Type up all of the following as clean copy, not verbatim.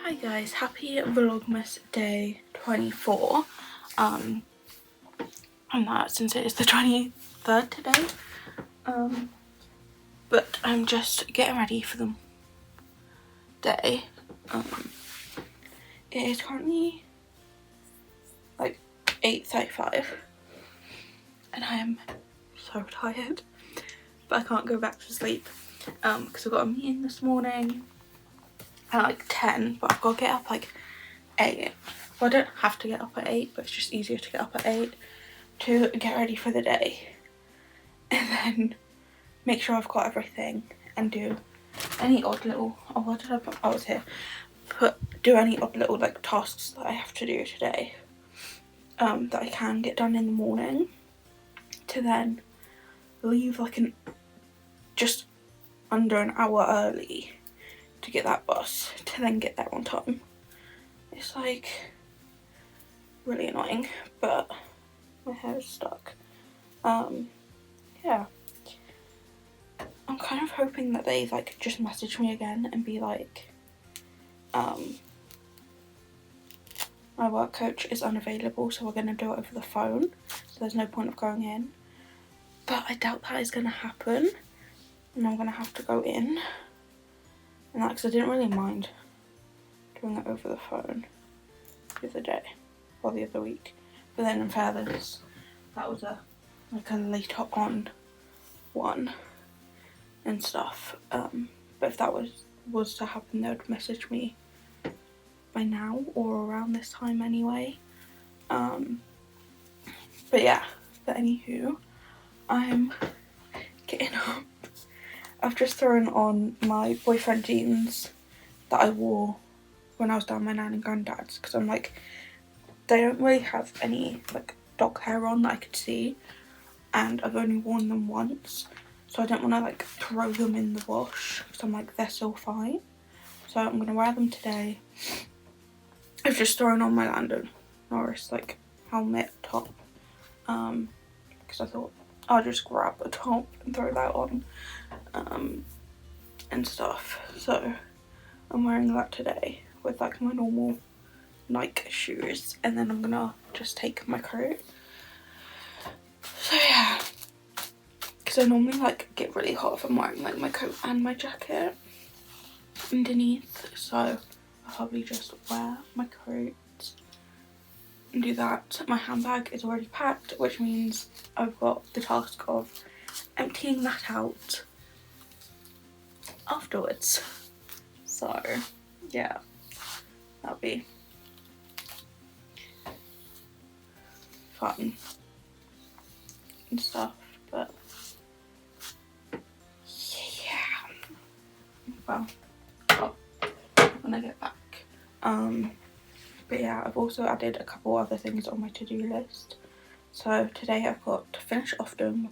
Hi guys, happy Vlogmas day 24. And that since it is the 23rd today. But I'm just getting ready for the day. It is currently like 8:35 and I am so tired, but I can't go back to sleep because I've got a meeting this morning at like 10, but I've got to get up like 8. Well, I don't have to get up at 8, but it's just easier to get up at 8 to get ready for the day and then make sure I've got everything and do any odd little, oh what did I put, I was here, do any odd little like tasks that I have to do today that I can get done in the morning, to then leave like just under an hour early to get that bus, to then get there on time. It's like really annoying, but my hair is stuck. Yeah, I'm kind of hoping that they like just message me again and be like, my work coach is unavailable, so we're going to do it over the phone, so there's no point of going in. But I doubt that is going to happen, and I'm going to have to go in, and that's because I didn't really mind doing it over the phone the other day, or the other week. But then in fairness, that was like a later on one and stuff. But if that was to happen, they would message me by now or around this time anyway. But yeah, but anywho, I'm getting up. I've just thrown on my boyfriend jeans that I wore when I was down my nan and granddad's, because I'm like, they don't really have any like dog hair on that I could see, and I've only worn them once, so I don't want to like throw them in the wash because I'm like, they're still fine. So I'm going to wear them today. I've just thrown on my Landon Norris like helmet top because I thought I'll just grab a top and throw that on and stuff. So I'm wearing that today with like my normal Nike shoes, and then I'm gonna just take my coat. So yeah, because I normally like get really hot if I'm wearing like my coat and my jacket underneath, so I'll probably just wear my coat and do that. My handbag is already packed, which means I've got the task of emptying that out afterwards. So yeah, that'll be fun and stuff, but yeah, well, when I get back. But yeah, I've also added a couple other things on my to-do list. So today I've got to finish off doing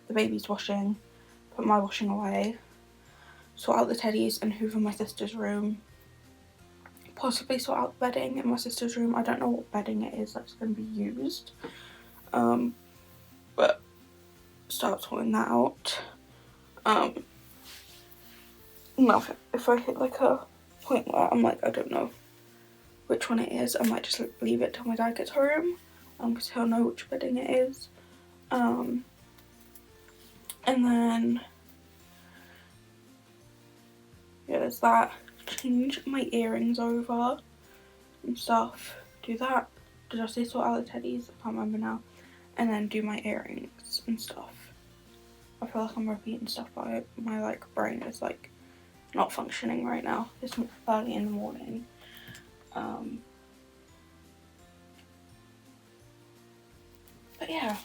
the baby's washing, put my washing away, sort out the teddies and hoover my sister's room, possibly sort out the bedding in my sister's room. I don't know what bedding it is that's going to be used, but start sorting that out. No, if I hit like a point where I'm like, I don't know which one it is, I might just leave it till my dad gets home, because he'll know which bedding it is. And then yeah, there's that. Change my earrings over and stuff. Do that. Did I say sort out the teddies? I can't remember now. And then do my earrings and stuff. I feel like I'm repeating stuff, but my like brain is like not functioning right now. It's early in the morning. But yeah.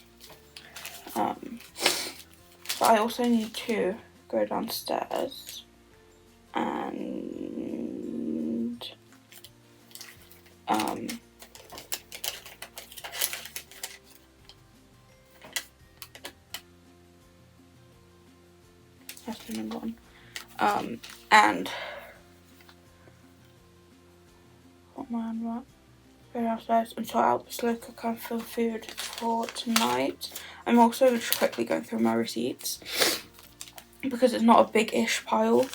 But I also need to go downstairs and that's the number one. And what am I on about? Go downstairs and sort out the slow cooker for food for tonight. I'm also just quickly going through my receipts because it's not a big-ish pile,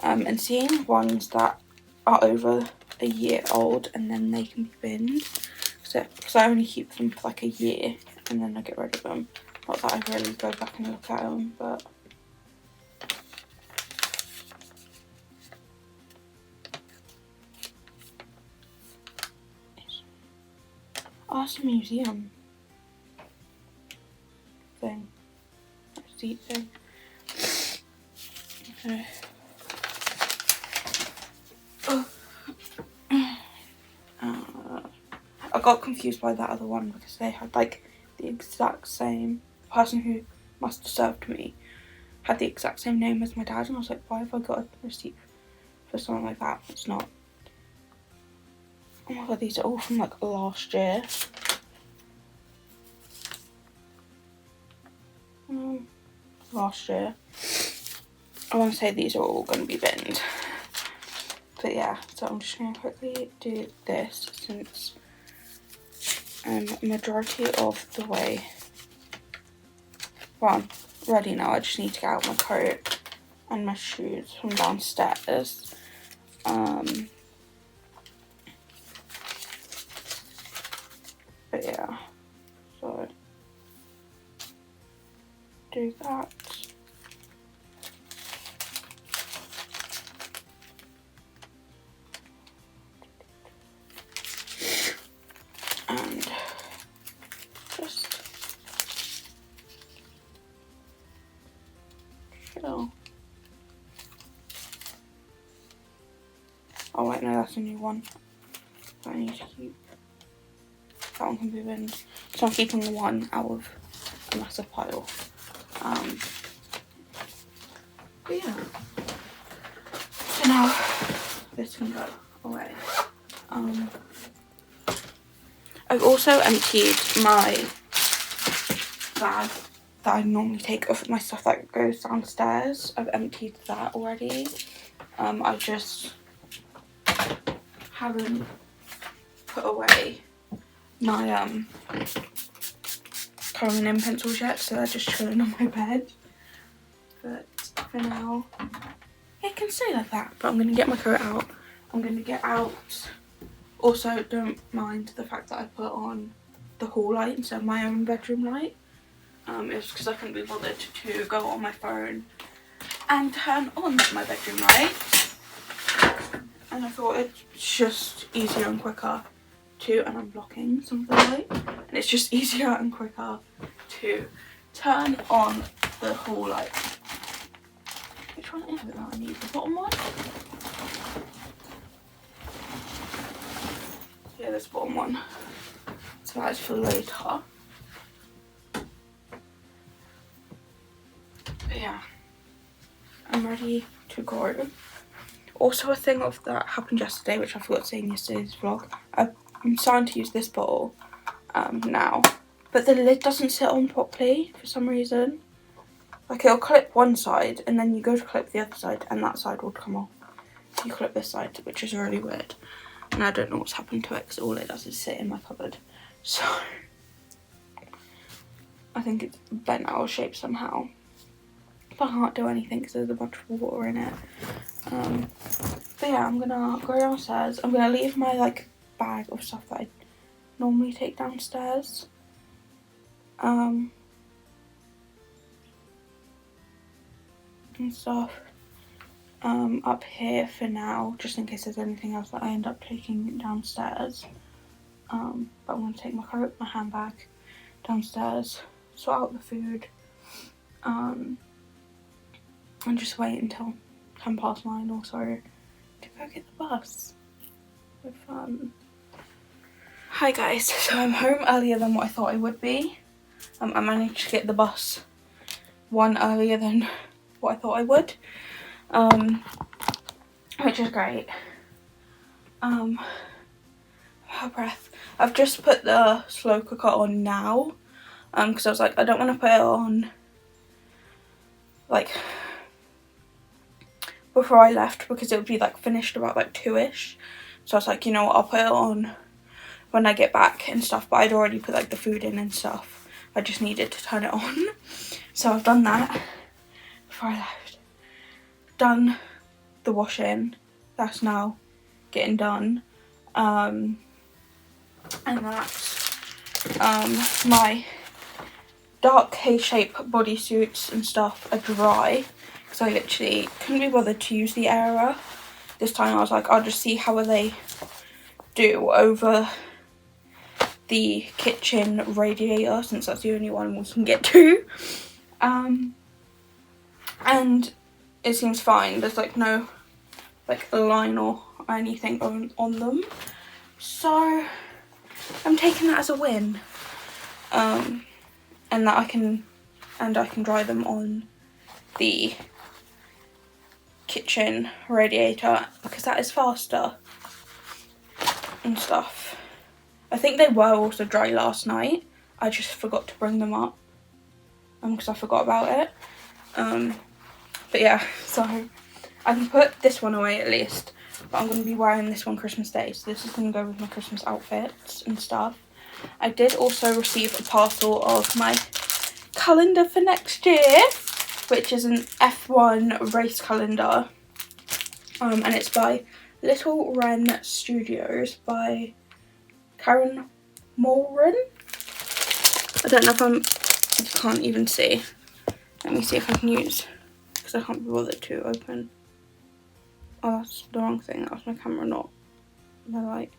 and seeing ones that are over a year old and then they can be binned. Because I only keep them for like a year and then I get rid of them. Not that I really go back and look at them, but oh, it's a museum thing. Seat thing. Okay. I got confused by that other one because they had like the exact same, the person who must have served me had the exact same name as my dad, and I was like, why have I got a receipt for something like that? It's not. Oh my god, these are all from like last year. Last year. I want to say these are all going to be binned. But yeah, so I'm just going to quickly do this since majority of the way, well, I'm ready now. I just need to get out my coat and my shoes from downstairs. But yeah, so do that. And just chill. Oh wait, no, that's a new one that I need to keep. That one can be binned. So I'm keeping the one out of a massive pile. But yeah. So now this can go away. I've also emptied my bag that I normally take off my stuff that goes downstairs. I've emptied that already. I just haven't put away my colouring in pencils yet, so they're just chilling on my bed. But for now, it can stay like that. But I'm going to get my coat out. I'm going to get out. Also, don't mind the fact that I put on the hall light instead of my own bedroom light. It's because I couldn't be bothered to go on my phone and turn on my bedroom light. And I thought it's just easier and quicker to, and I'm blocking some of the light, and it's just easier and quicker to turn on the hall light. Which one is it that I need? The bottom one? Yeah, this bottom one. So that's for later. But yeah, I'm ready to go. Also, a thing of that happened yesterday, which I forgot to say in yesterday's vlog. I'm starting to use this bottle now, but the lid doesn't sit on properly for some reason. Like, it'll clip one side, and then you go to clip the other side, and that side will come off. So you clip this side, which is really weird. And I don't know what's happened to it, because all it does is sit in my cupboard. So I think it's bent out of shape somehow. But I can't do anything because there's a bunch of water in it. But yeah, I'm gonna go downstairs. I'm gonna leave my like bag of stuff that I normally take downstairs. And stuff up here for now, just in case there's anything else that I end up taking downstairs. But I'm gonna take my coat, my handbag downstairs, sort out the food, and just wait until 9:10 or so to go get the bus. So fun. Hi guys, so I'm home earlier than what I thought I would be. I managed to get the bus one earlier than what I thought I would, which is great. Her breath. I've just put the slow cooker on now, because I was like, I don't want to put it on like before I left, because it would be like finished about like 2ish. So I was like, you know what, I'll put it on when I get back and stuff. But I'd already put like the food in and stuff. I just needed to turn it on. So I've done that before I left. Done the washing. That's now getting done. and that my dark K-shape bodysuits and stuff are dry, because I literally couldn't be bothered to use the airer. This time I was like, I'll just see how they do over the kitchen radiator, since that's the only one we can get to. And it seems fine. There's like no like line or anything on them, so I'm taking that as a win. And that I can dry them on the kitchen radiator, because that is faster and stuff. I think they were also dry last night. I just forgot to bring them up because I forgot about it. But yeah, so I can put this one away at least, but I'm going to be wearing this one Christmas Day, so this is going to go with my Christmas outfits and stuff. I did also receive a parcel of my calendar for next year, which is an F1 race calendar, and it's by Little Wren Studios by Karen Moran. I don't know if I can't even see. Let me see if I can use, because I can't be bothered to open. Oh, that's the wrong thing. That was my camera, not my light.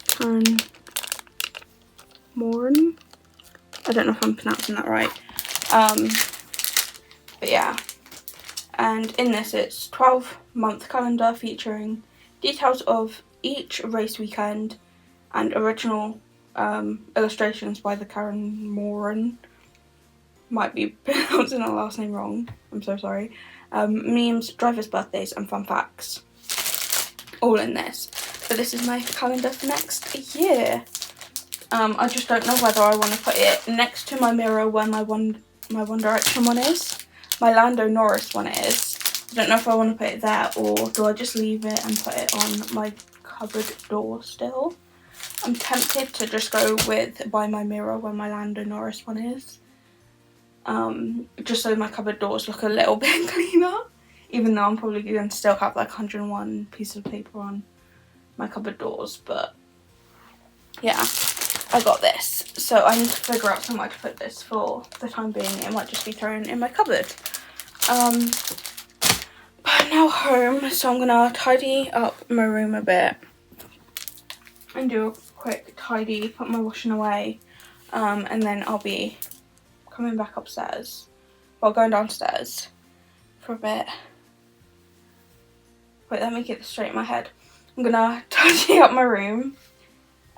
Karen Moran. I don't know if I'm pronouncing that right. But yeah. And in this, it's 12-month calendar featuring details of each race weekend and original illustrations by the Karen Moran. Might be pronouncing her last name wrong, I'm so sorry. Memes, drivers' birthdays and fun facts, all in this. But this is my calendar for next year. I just don't know whether I want to put it next to my mirror where my One Direction one is. My Lando Norris one is. I don't know if I want to put it there, or do I just leave it and put it on my cupboard door still. I'm tempted to just go with by my mirror where my Lando Norris one is. Just so my cupboard doors look a little bit cleaner, even though I'm probably going to still have like 101 pieces of paper on my cupboard doors. But yeah, I got this, so I need to figure out somewhere to put this for the time being. It might just be thrown in my cupboard. But I'm now home, so I'm gonna tidy up my room a bit and do a quick tidy, put my washing away, and then I'll be coming back upstairs, well, going downstairs for a bit. Wait, let me get this straight in my head. I'm gonna tidy up my room,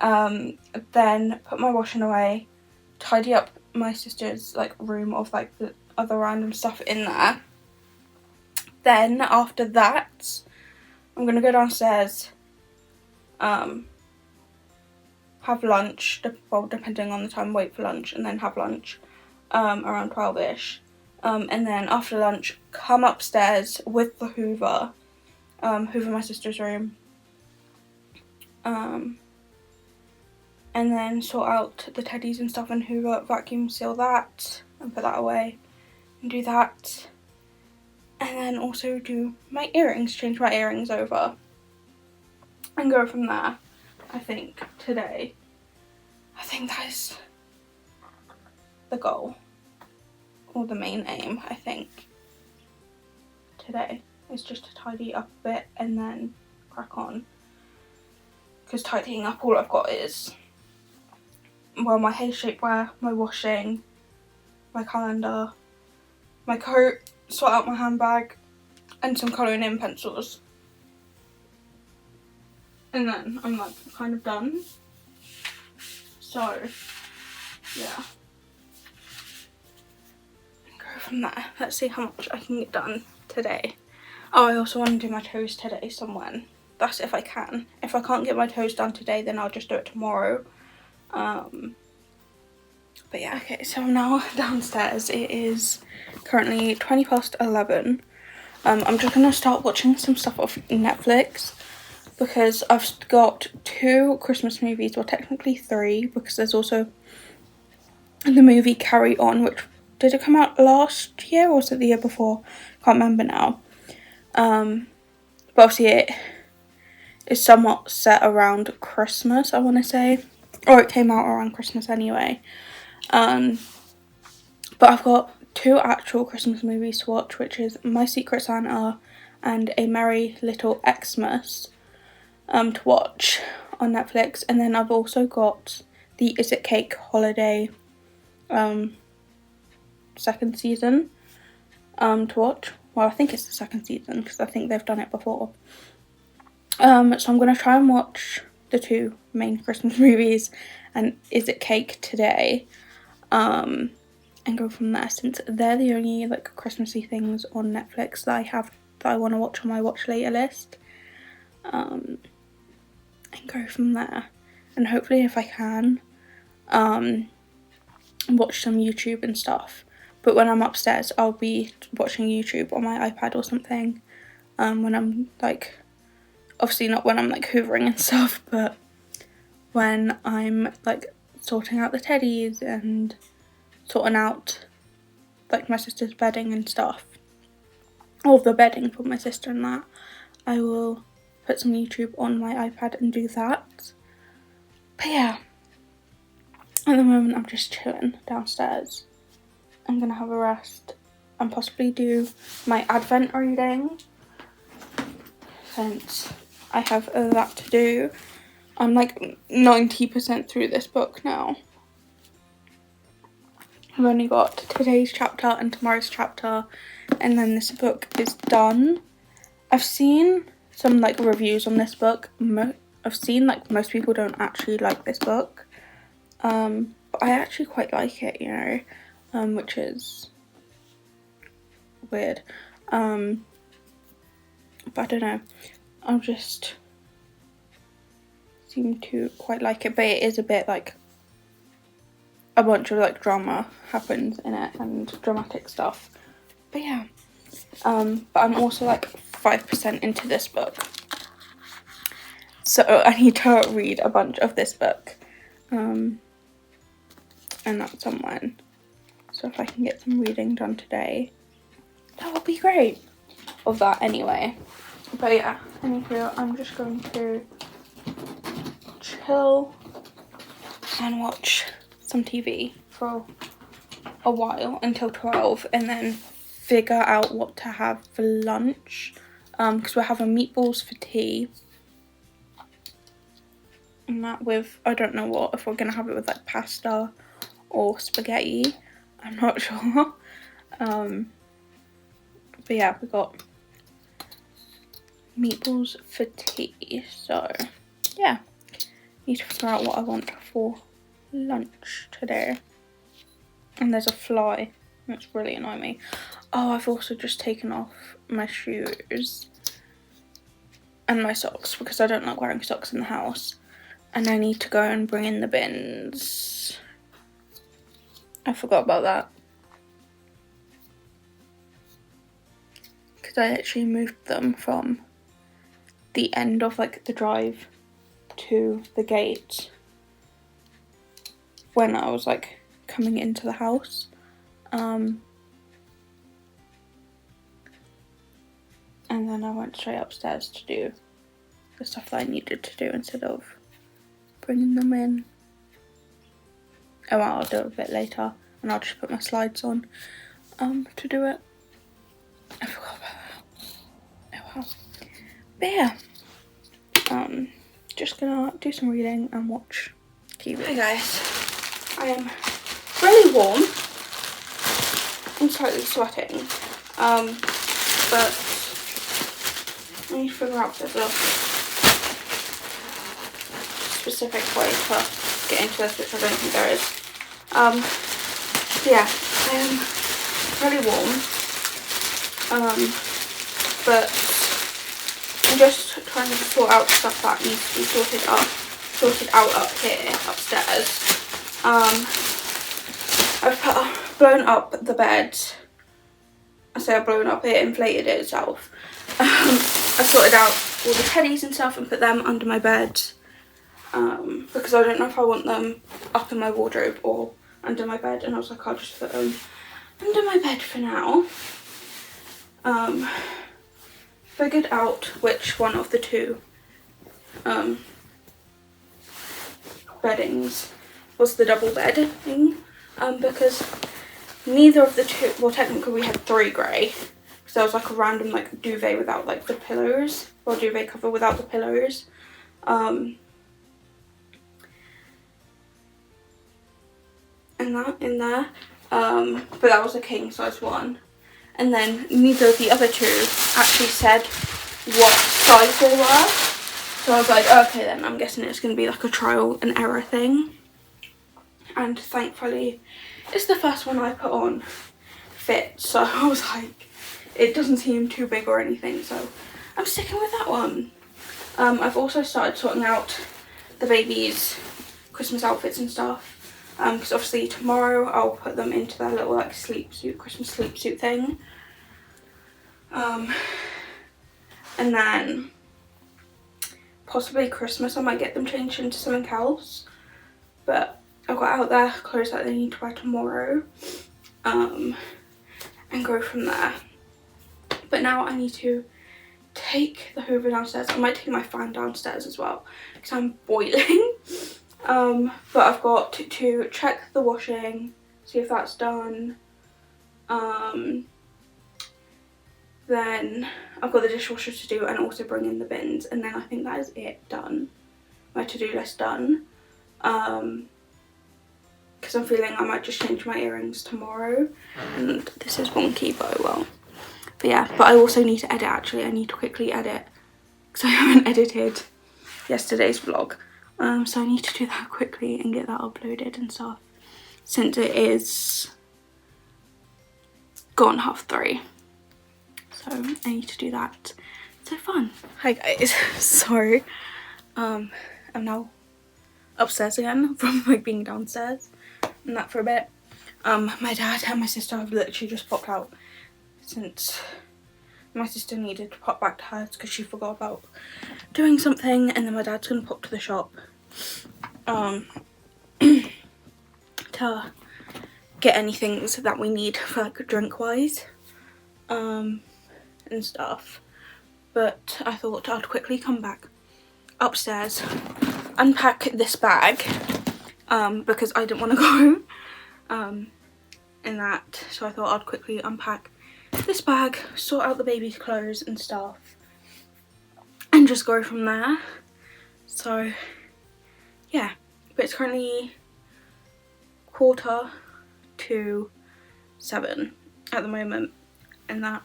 then put my washing away, tidy up my sister's like room of like the other random stuff in there. Then after that, I'm gonna go downstairs, have lunch, well, depending on the time, wait for lunch and then have lunch around 12ish, and then after lunch come upstairs with the hoover my sister's room, and then sort out the teddies and stuff and hoover, vacuum seal that and put that away and do that, and then also do my earrings, change my earrings over and go from there. I think today, I think that is the goal, or the main aim. I think today is just to tidy up a bit and then crack on, because tidying up, all I've got is, well, my hair shapewear, my washing, my calendar, my coat, sort out my handbag and some colouring in pencils, and then I'm like kind of done. So yeah, go from there. Let's see how much I can get done today. Oh, I also want to do my toes today somewhere. That's if I can. If I can't get my toes done today, then I'll just do it tomorrow. But yeah, okay, so I'm now downstairs. It is currently 11:20. I'm just gonna start watching some stuff off Netflix, because I've got 2 Christmas movies, well technically 3, because there's also the movie Carry On, which, did it come out last year or was it the year before? Can't remember now. but obviously it is somewhat set around Christmas, I want to say, or it came out around Christmas anyway. But I've got 2 actual Christmas movies to watch, which is My Secret Santa and A Merry Little Xmas to watch on Netflix. And then I've also got the Is It Cake Holiday 2nd season to watch. Well, I think it's the 2nd season because I think they've done it before. So I'm going to try and watch the 2 main Christmas movies and Is It Cake today, and go from there, since they're the only like Christmassy things on Netflix that I have that I want to watch on my watch later list, and go from there. And hopefully if I can watch some YouTube and stuff, but when I'm upstairs I'll be watching YouTube on my iPad or something, when I'm like, obviously not when I'm like hoovering and stuff, but when I'm like sorting out the teddies and sorting out like my sister's bedding and stuff, or the bedding for my sister and that, I will put some YouTube on my iPad and do that. But yeah, at the moment I'm just chilling downstairs. I'm gonna have a rest and possibly do my Advent reading, since I have that to do. I'm like 90% through this book now. I've only got today's chapter and tomorrow's chapter, and then this book is done. I've seen some like reviews on this book. I've seen like most people don't actually like this book, but I actually quite like it, you know, which is weird. But I don't know, I just seem to quite like it, but it is a bit like a bunch of like drama happens in it and dramatic stuff. But yeah, but I'm also like 5% into this book, so I need to read a bunch of this book, and that's on when. So if I can get some reading done today, that would be great. Of that anyway. But yeah, anywho, I'm just going to chill and watch some TV for a while until 12, and then figure out what to have for lunch, because we're having meatballs for tea, and that with, I don't know what, if we're gonna have it with like pasta or spaghetti, I'm not sure. But yeah, we got meatballs for tea, so yeah, need to figure out what I want for lunch today. And there's a fly, that's really annoying me. Oh, I've also just taken off my shoes and my socks because I don't like wearing socks in the house, and I need to go and bring in the bins. I forgot about that because I actually moved them from the end of like the drive to the gate when I was like coming into the house, and then I went straight upstairs to do the stuff that I needed to do instead of bringing them in. Oh well, I'll do it a bit later, and I'll just put my slides on to do it. I forgot about that. Oh well. But yeah, just gonna do some reading and watch TV. Hey guys, I am really warm. I'm slightly sweating, but I need to figure out there's a specific way to get into this, which I don't think there is. Yeah, I am really warm, but I'm just trying to sort out stuff that needs to be sorted out up here upstairs. I've blown up the bed. I say I've blown up, it inflated it itself. I sorted out all the teddies and stuff and put them under my bed, because I don't know if I want them up in my wardrobe or under my bed, and I was like, I'll just put them under my bed for now. figured out which one of the two beddings was the double bedding, because neither of the two, well technically we had 3 grey, because there was like a random like duvet without like the pillows, or duvet cover without the pillows. And that in there, but that was a king size one. And then neither of the other two actually said what size they were. So I was like, okay then, I'm guessing it's going to be like a trial and error thing. And thankfully, it's the first one I put on fit. So I was like, it doesn't seem too big or anything. So I'm sticking with that one. I've also started sorting out the baby's Christmas outfits and stuff. Because obviously tomorrow I'll put them into their little like sleep suit, Christmas sleep suit thing. And then possibly Christmas I might get them changed into something else. But I've got out their clothes that they need to wear tomorrow. And go from there. But now I need to take the Hoover downstairs. I might take my fan downstairs as well because I'm boiling. But I've got to check the washing, see if that's done. Then I've got the dishwasher to do and also bring in the bins, and then I think that is it done. My to-do list done. Because I'm feeling I might just change my earrings tomorrow, and this is wonky but I will. But yeah, but I also need to edit actually. I need to quickly edit because I haven't edited yesterday's vlog. So I need to do that quickly and get that uploaded and stuff, since it is gone 3:30. So I need to do that. So fun. Hi guys. So I'm now upstairs again from like being downstairs and that for a bit. My dad and my sister have literally just popped out, since my sister needed to pop back to hers because she forgot about doing something, and then my dad's gonna pop to the shop to get anything that we need for like drink wise and stuff. But I thought I'd quickly come back upstairs, unpack this bag because I didn't want to go in that, so I thought I'd quickly unpack this bag, sort out the baby's clothes and stuff, and just go from there. So yeah, but it's currently 7:15 at the moment, and I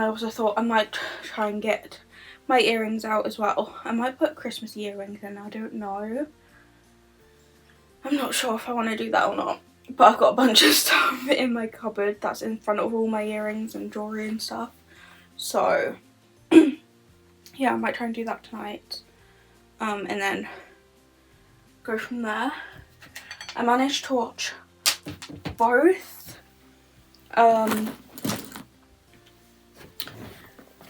also thought I might try and get my earrings out as well. I might put Christmas earrings in, I don't know. I'm not sure if I want to do that or not. But I've got a bunch of stuff in my cupboard that's in front of all my earrings and jewellery and stuff. So yeah, I might try and do that tonight. And then go from there. I managed to watch both what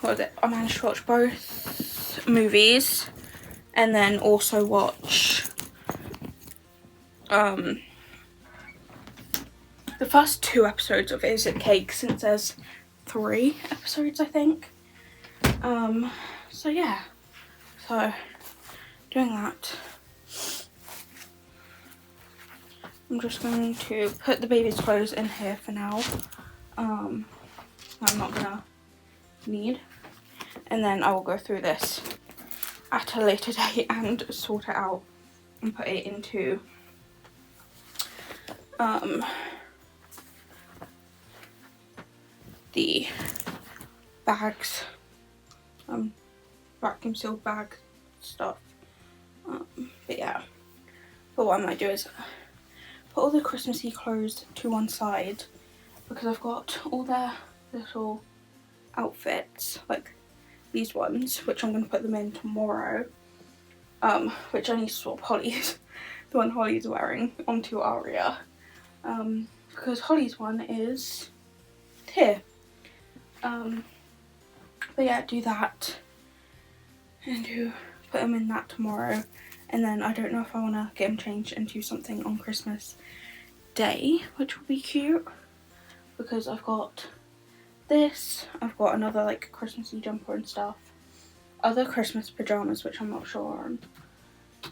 was it? I managed to watch both movies, and then also watch the first 2 episodes of Is It Cake, since there's 3 episodes I think. So yeah, so doing that. I'm just going to put the baby's clothes in here for now. I'm not gonna need, and then I will go through this at a later date and sort it out and put it into the bags, vacuum sealed bag stuff. But yeah, but what I might do is put all the Christmassy clothes to one side, because I've got all their little outfits, like these ones, which I'm going to put them in tomorrow, which I need to swap Holly's, the one Holly's wearing, onto Aria, because Holly's one is here. But yeah, do that and put them in that tomorrow, and then I don't know if I want to get them changed into something on Christmas Day, which will be cute, because I've got this. I've got another like Christmassy jumper and stuff. Other Christmas pyjamas, which I'm not sure on.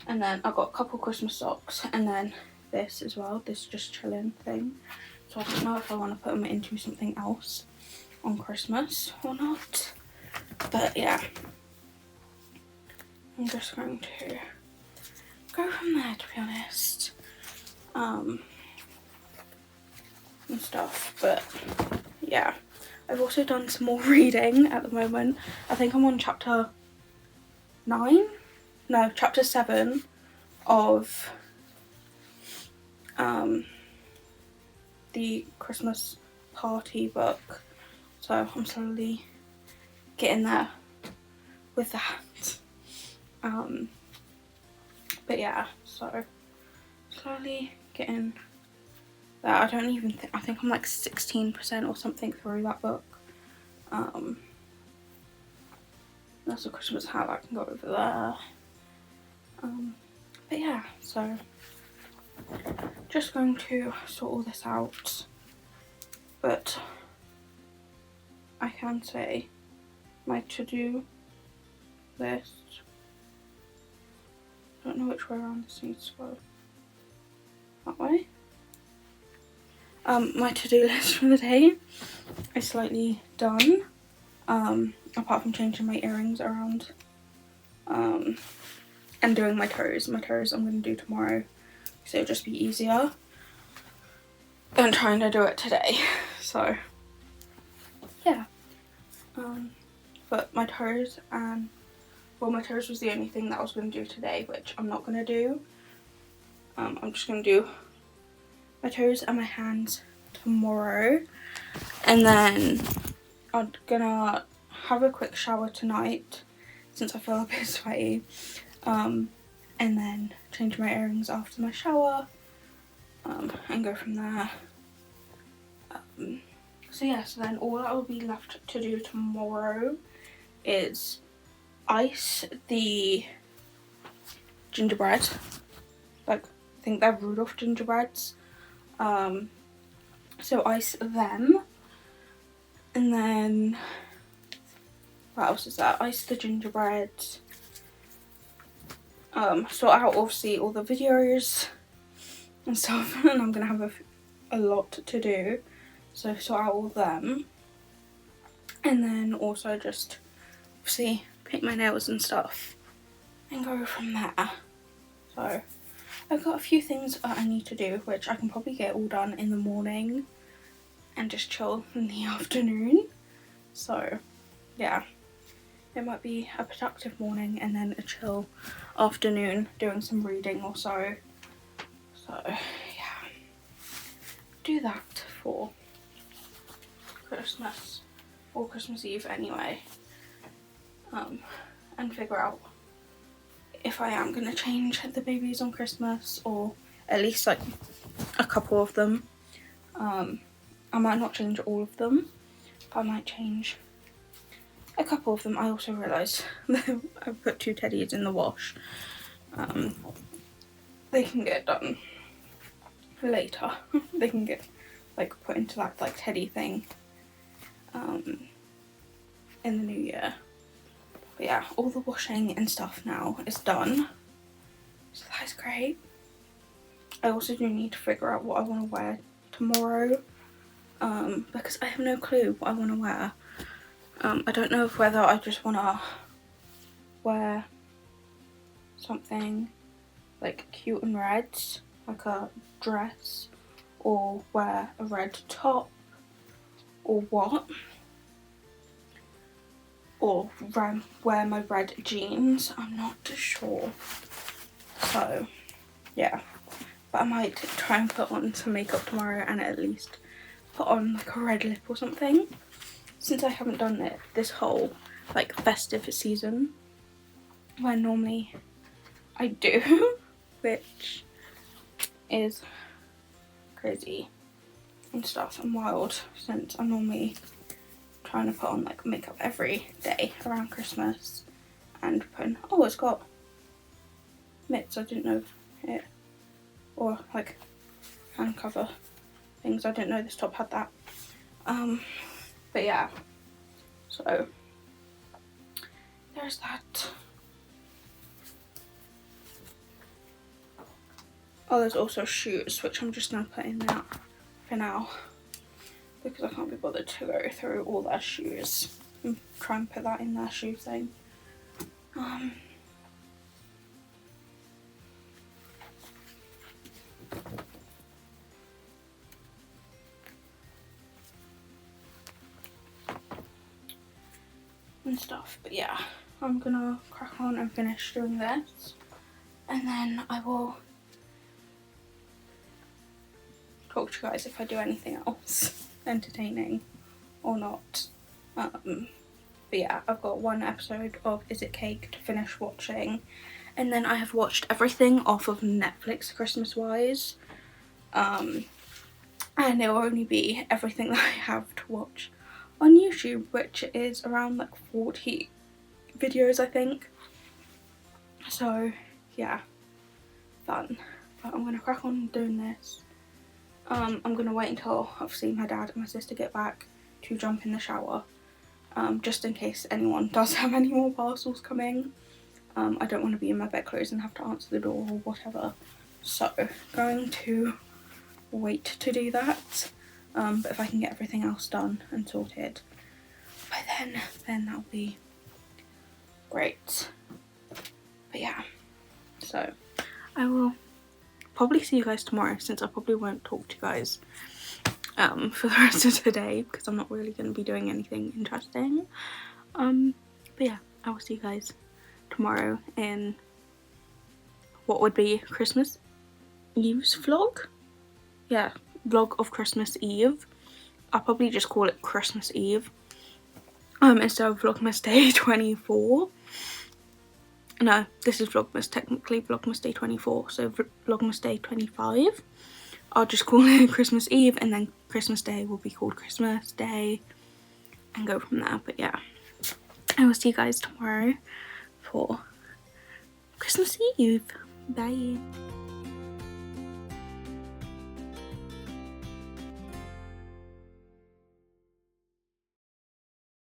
And then I've got a couple Christmas socks. And then this as well. This just chilling thing. So I don't know if I want to put them into something else on Christmas or not. But yeah. I'm just going to go from there, to be honest. And stuff. But yeah. I've also done some more reading at the moment. I think I'm on chapter 9? No, chapter 7 of the Christmas party book. So I'm slowly getting there with that. But yeah, so slowly getting there. I don't even think, I think I'm like 16% or something through that book. That's a Christmas hat, I can go over there. But yeah, so just going to sort all this out. But I can say my to-do list. I don't know which way around this needs to go. That way. My to-do list for the day is slightly done. Apart from changing my earrings around. And doing my toes. My toes I'm going to do tomorrow. So it'll just be easier than trying to do it today. So yeah. But my toes and, well, my toes was the only thing that I was going to do today, which I'm not going to do. I'm just going to do my toes and my hands tomorrow. And then I'm going to have a quick shower tonight since I feel a bit sweaty. And then change my earrings after my shower. And go from there. So yeah, so then all that will be left to do tomorrow is ice the gingerbread. Like, I think they're Rudolph gingerbreads. So ice them. And then, what else is that? Ice the gingerbread. Sort out obviously all the videos and stuff. And I'm going to have a lot to do. So sort out all them. And then also just obviously paint my nails and stuff. And go from there. So I've got a few things that I need to do, which I can probably get all done in the morning. And just chill in the afternoon. So yeah. It might be a productive morning and then a chill afternoon doing some reading or so. So yeah. Do that for Christmas or Christmas Eve anyway. And figure out if I am going to change the babies on Christmas, or at least like a couple of them. I might not change all of them, but I might change a couple of them. I also realised that I put 2 teddies in the wash. They can get done later. They can get like put into that like teddy thing in the new year. But yeah, all the washing and stuff now is done, so that's great. I also do need to figure out what I want to wear tomorrow, because I have no clue what I want to wear. I don't know whether I just want to wear something like cute and red, like a dress, or wear a red top, or what, or wear my red jeans. I'm not too sure. So yeah, but I might try and put on some makeup tomorrow and at least put on like a red lip or something, since I haven't done it this whole like festive season, where normally I do, which is crazy and stuff and wild, since I'm normally trying to put on like makeup every day around Christmas and putting, oh, it's got mitts, I didn't know it, or like hand cover things, I didn't know this top had that. But But yeah, so there's that. Oh, there's also shoes, which I'm just going to put in there for now, because I can't be bothered to go through all their shoes and try and put that in their shoe thing. And stuff, but yeah, I'm gonna crack on and finish doing this, and then I will talk to you guys if I do anything else entertaining or not. But yeah, I've got one episode of Is It Cake to finish watching, and then I have watched everything off of Netflix Christmas wise, and it will only be everything that I have to watch on YouTube, which is around like 40 videos I think. So yeah, fun. But I'm gonna crack on doing this. I'm gonna wait until obviously my dad and my sister get back to jump in the shower, just in case anyone does have any more parcels coming. I don't want to be in my bedclothes and have to answer the door or whatever, so going to wait to do that. But if I can get everything else done and sorted by then that'll be great. But yeah, so I will probably see you guys tomorrow, since I probably won't talk to you guys for the rest of the day, because I'm not really going to be doing anything interesting. But yeah, I will see you guys tomorrow in what would be Christmas Eve's vlog. Yeah, vlog of Christmas Eve. I'll probably just call it Christmas Eve instead of Vlogmas Day 24. No, this is Vlogmas, technically Vlogmas Day 24, so Vlogmas Day 25. I'll just call it Christmas Eve, and then Christmas Day will be called Christmas Day, and go from there. But yeah, I will see you guys tomorrow for Christmas Eve. Bye.